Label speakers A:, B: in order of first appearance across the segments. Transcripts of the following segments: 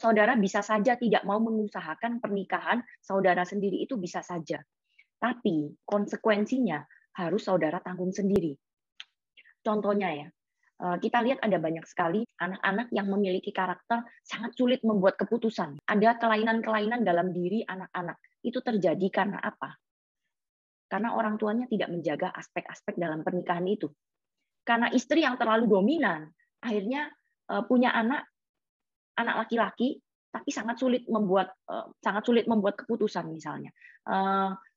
A: Saudara bisa saja tidak mau mengusahakan pernikahan saudara sendiri, itu bisa saja. Tapi konsekuensinya harus saudara tanggung sendiri. Contohnya ya, kita lihat ada banyak sekali anak-anak yang memiliki karakter sangat sulit membuat keputusan. Ada kelainan-kelainan dalam diri anak-anak. Itu terjadi karena apa? Karena orang tuanya tidak menjaga aspek-aspek dalam pernikahan itu. Karena istri yang terlalu dominan, akhirnya punya anak laki-laki, tapi sangat sulit membuat keputusan misalnya.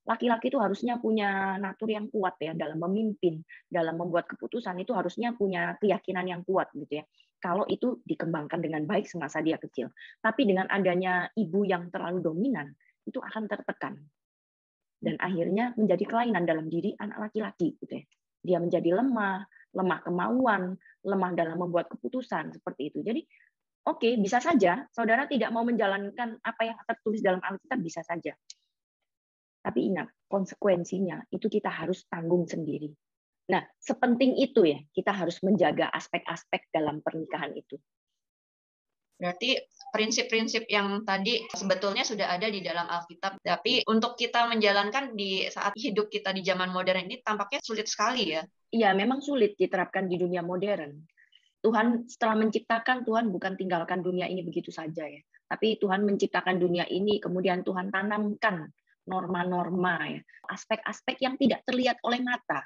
A: Laki-laki itu harusnya punya natur yang kuat ya dalam memimpin, dalam membuat keputusan itu harusnya punya keyakinan yang kuat gitu ya. Kalau itu dikembangkan dengan baik semasa dia kecil. Tapi dengan adanya ibu yang terlalu dominan, itu akan tertekan. Dan akhirnya menjadi kelainan dalam diri anak laki-laki gitu ya. Dia menjadi lemah kemauan, lemah dalam membuat keputusan seperti itu. Jadi oke, bisa saja saudara tidak mau menjalankan apa yang tertulis dalam Alkitab, bisa saja. Tapi ingat, konsekuensinya itu kita harus tanggung sendiri. Nah, sepenting itu ya, kita harus menjaga aspek-aspek dalam pernikahan itu.
B: Berarti prinsip-prinsip yang tadi sebetulnya sudah ada di dalam Alkitab, tapi untuk kita menjalankan di saat hidup kita di zaman modern ini tampaknya sulit sekali ya.
A: Iya, memang sulit diterapkan di dunia modern. Tuhan setelah menciptakan, Tuhan bukan tinggalkan dunia ini begitu saja ya. Tapi Tuhan menciptakan dunia ini, kemudian Tuhan tanamkan norma-norma ya, aspek-aspek yang tidak terlihat oleh mata,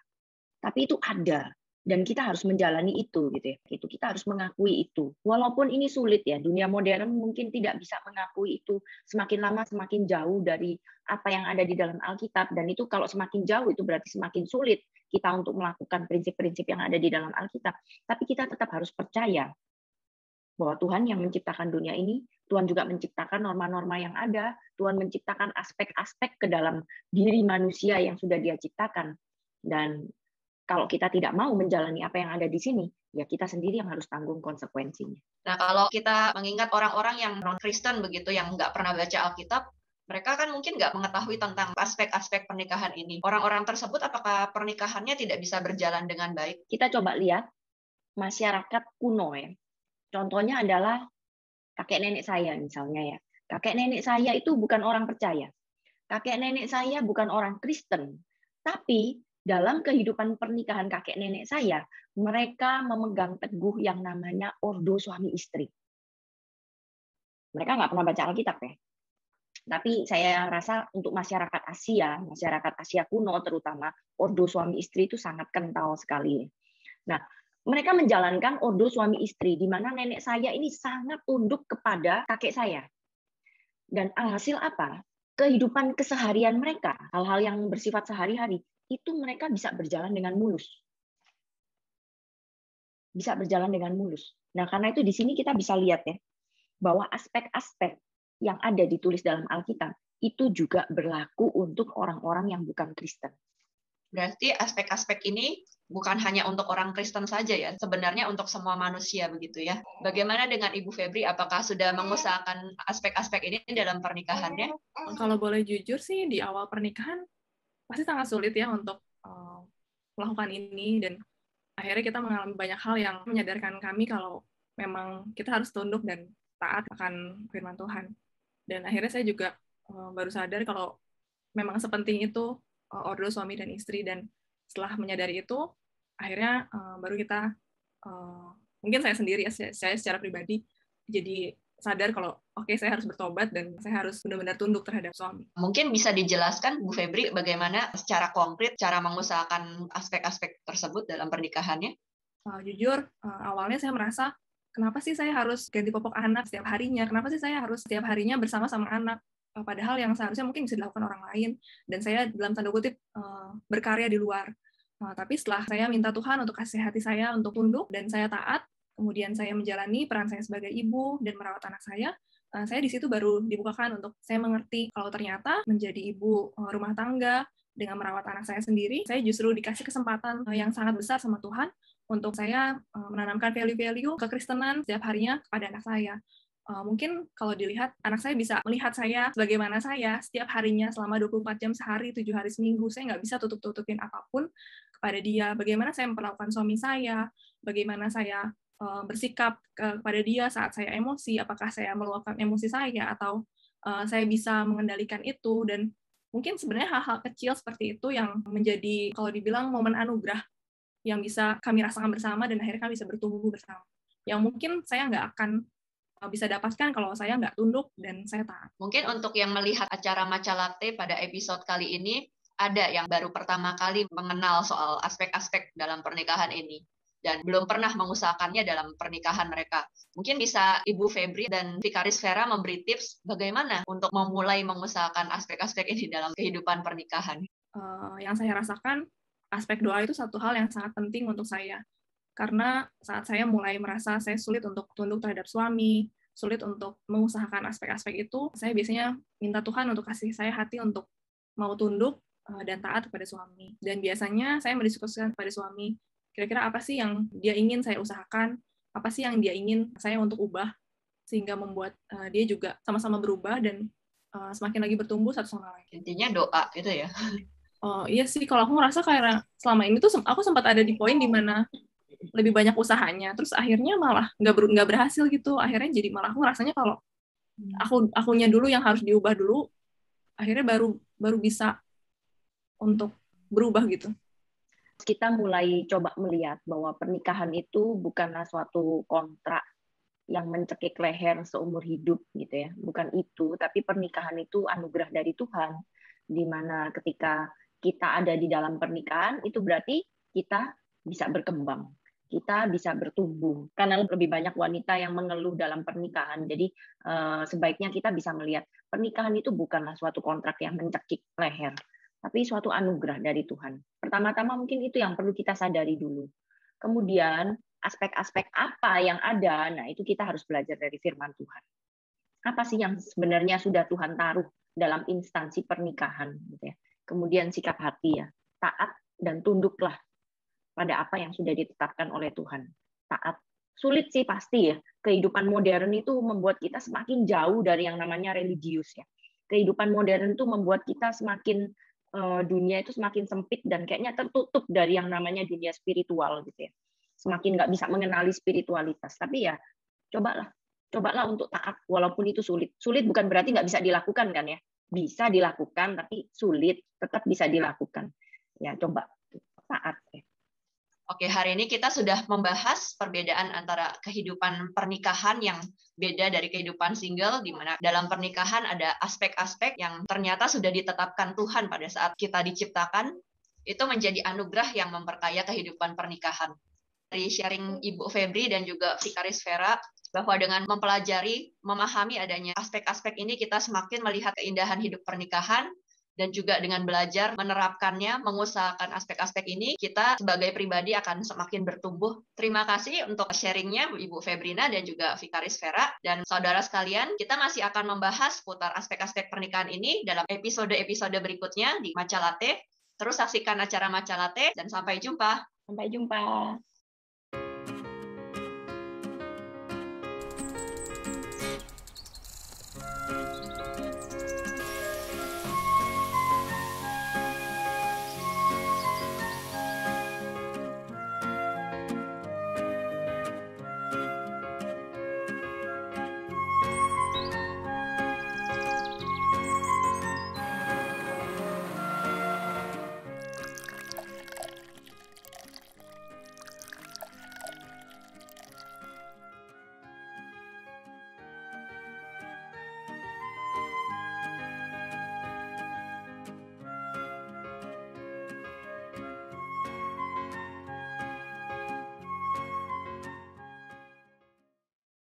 A: tapi itu ada. Dan kita harus menjalani itu gitu ya. Kita harus mengakui itu. Walaupun ini sulit ya, dunia modern mungkin tidak bisa mengakui itu, semakin lama semakin jauh dari apa yang ada di dalam Alkitab, dan itu kalau semakin jauh itu berarti semakin sulit kita untuk melakukan prinsip-prinsip yang ada di dalam Alkitab. Tapi kita tetap harus percaya bahwa Tuhan yang menciptakan dunia ini, Tuhan juga menciptakan norma-norma yang ada, Tuhan menciptakan aspek-aspek ke dalam diri manusia yang sudah Dia ciptakan. Dan kalau kita tidak mau menjalani apa yang ada di sini, ya kita sendiri yang harus tanggung konsekuensinya.
B: Nah, kalau kita mengingat orang-orang yang non-Kristen begitu, yang nggak pernah baca Alkitab, mereka kan mungkin nggak mengetahui tentang aspek-aspek pernikahan ini. Orang-orang tersebut apakah pernikahannya tidak bisa berjalan dengan baik?
A: Kita coba lihat masyarakat kuno ya. Contohnya adalah kakek nenek saya misalnya ya. Kakek nenek saya itu bukan orang percaya. Kakek nenek saya bukan orang Kristen. Tapi dalam kehidupan pernikahan kakek nenek saya, mereka memegang teguh yang namanya ordo suami istri. Mereka nggak pernah baca Alkitab ya. Tapi saya rasa untuk masyarakat Asia kuno terutama, ordo suami istri itu sangat kental sekali. Nah, mereka menjalankan ordo suami istri, di mana nenek saya ini sangat tunduk kepada kakek saya. Dan alhasil apa? Kehidupan keseharian mereka, hal-hal yang bersifat sehari-hari, itu mereka bisa berjalan dengan mulus. Bisa berjalan dengan mulus. Nah, karena itu di sini kita bisa lihat ya, bahwa aspek-aspek yang ada ditulis dalam Alkitab, itu juga berlaku untuk orang-orang yang bukan Kristen.
B: Berarti aspek-aspek ini bukan hanya untuk orang Kristen saja ya, sebenarnya untuk semua manusia begitu ya. Bagaimana dengan Ibu Febri, apakah sudah mengusahakan aspek-aspek ini dalam pernikahannya?
C: Kalau boleh jujur sih, di awal pernikahan pasti sangat sulit ya untuk melakukan ini, dan akhirnya kita mengalami banyak hal yang menyadarkan kami kalau memang kita harus tunduk dan taat akan firman Tuhan. Dan akhirnya saya juga baru sadar kalau memang sepenting itu ordo suami dan istri, dan setelah menyadari itu akhirnya baru kita mungkin saya sendiri ya, saya secara pribadi jadi sadar kalau oke, saya harus bertobat dan saya harus benar-benar tunduk terhadap suami.
B: Mungkin bisa dijelaskan Bu Febri bagaimana secara konkret cara mengusahakan aspek-aspek tersebut dalam pernikahannya?
C: Jujur awalnya saya merasa kenapa sih saya harus ganti popok anak setiap harinya? Kenapa sih saya harus setiap harinya bersama-sama anak? Padahal yang seharusnya mungkin bisa dilakukan orang lain, dan saya dalam tanda kutip berkarya di luar. Tapi setelah saya minta Tuhan untuk kasih hati saya untuk tunduk dan saya taat, kemudian saya menjalani peran saya sebagai ibu dan merawat anak saya di situ baru dibukakan untuk saya mengerti kalau ternyata menjadi ibu rumah tangga dengan merawat anak saya sendiri, saya justru dikasih kesempatan yang sangat besar sama Tuhan untuk saya menanamkan value-value kekristenan setiap harinya kepada anak saya. Mungkin kalau dilihat, anak saya bisa melihat saya sebagaimana saya setiap harinya selama 24 jam sehari, 7 hari seminggu. Saya nggak bisa tutup-tutupin apapun kepada dia. Bagaimana saya memperlakukan suami saya, bagaimana saya bersikap kepada dia saat saya emosi, apakah saya meluapkan emosi saya atau saya bisa mengendalikan itu. Dan mungkin sebenarnya hal-hal kecil seperti itu yang menjadi, kalau dibilang, momen anugerah yang bisa kami rasakan bersama dan akhirnya kami bisa bertumbuh bersama. Yang mungkin saya nggak akan bisa dapatkan kalau saya nggak tunduk dan saya taat.
B: Mungkin untuk yang melihat acara Matcha Latte pada episode kali ini, ada yang baru pertama kali mengenal soal aspek-aspek dalam pernikahan ini dan belum pernah mengusahakannya dalam pernikahan mereka. Mungkin bisa Ibu Febri dan Vikaris Vera memberi tips bagaimana untuk memulai mengusahakan aspek-aspek ini dalam kehidupan pernikahan.
C: Yang saya rasakan, aspek doa itu satu hal yang sangat penting untuk saya. Karena saat saya mulai merasa saya sulit untuk tunduk terhadap suami, sulit untuk mengusahakan aspek-aspek itu, saya biasanya minta Tuhan untuk kasih saya hati untuk mau tunduk dan taat kepada suami. Dan biasanya saya mendiskusikan kepada suami, kira-kira apa sih yang dia ingin saya usahakan, apa sih yang dia ingin saya untuk ubah, sehingga membuat dia juga sama-sama berubah dan semakin lagi bertumbuh satu sama lain.
B: Intinya doa gitu ya.
C: Iya sih, kalau aku ngerasa kayak selama ini tuh aku sempat ada di poin di mana lebih banyak usahanya, terus akhirnya malah nggak berhasil gitu. Akhirnya jadi malah aku rasanya kalau akunya dulu yang harus diubah dulu, akhirnya baru bisa untuk berubah gitu.
A: Kita mulai coba melihat bahwa pernikahan itu bukanlah suatu kontrak yang mencekik leher seumur hidup gitu ya. Bukan itu, tapi pernikahan itu anugerah dari Tuhan, di mana ketika kita ada di dalam pernikahan itu berarti kita bisa berkembang, kita bisa bertumbuh. Karena lebih banyak wanita yang mengeluh dalam pernikahan. Jadi sebaiknya kita bisa melihat pernikahan itu bukanlah suatu kontrak yang mencekik leher, tapi suatu anugerah dari Tuhan. Pertama-tama mungkin itu yang perlu kita sadari dulu. Kemudian aspek-aspek apa yang ada, nah itu kita harus belajar dari firman Tuhan. Apa sih yang sebenarnya sudah Tuhan taruh dalam instansi pernikahan, gitu ya. Kemudian sikap hati ya, taat dan tunduklah pada apa yang sudah ditetapkan oleh Tuhan. Taat. Sulit sih pasti ya. Kehidupan modern itu membuat kita semakin jauh dari yang namanya religius ya. Kehidupan modern itu membuat kita semakin dunia itu semakin sempit dan kayaknya tertutup dari yang namanya dunia spiritual gitu ya. Semakin nggak bisa mengenali spiritualitas. Tapi ya cobalah untuk taat walaupun itu sulit. Sulit bukan berarti nggak bisa dilakukan kan ya. Bisa dilakukan tapi sulit, tetap bisa dilakukan. Ya coba taat ya.
B: Oke, hari ini kita sudah membahas perbedaan antara kehidupan pernikahan yang beda dari kehidupan single, di mana dalam pernikahan ada aspek-aspek yang ternyata sudah ditetapkan Tuhan pada saat kita diciptakan, itu menjadi anugerah yang memperkaya kehidupan pernikahan. Dari sharing Ibu Febri dan juga Vikaris Vera, bahwa dengan mempelajari, memahami adanya aspek-aspek ini, kita semakin melihat keindahan hidup pernikahan, dan juga dengan belajar menerapkannya, mengusahakan aspek-aspek ini, kita sebagai pribadi akan semakin bertumbuh. Terima kasih untuk sharingnya Ibu Febrina dan juga Vikaris Vera. Dan saudara sekalian, kita masih akan membahas putar aspek-aspek pernikahan ini dalam episode-episode berikutnya di Matcha Latte. Terus saksikan acara Matcha Latte dan sampai jumpa.
A: Sampai jumpa.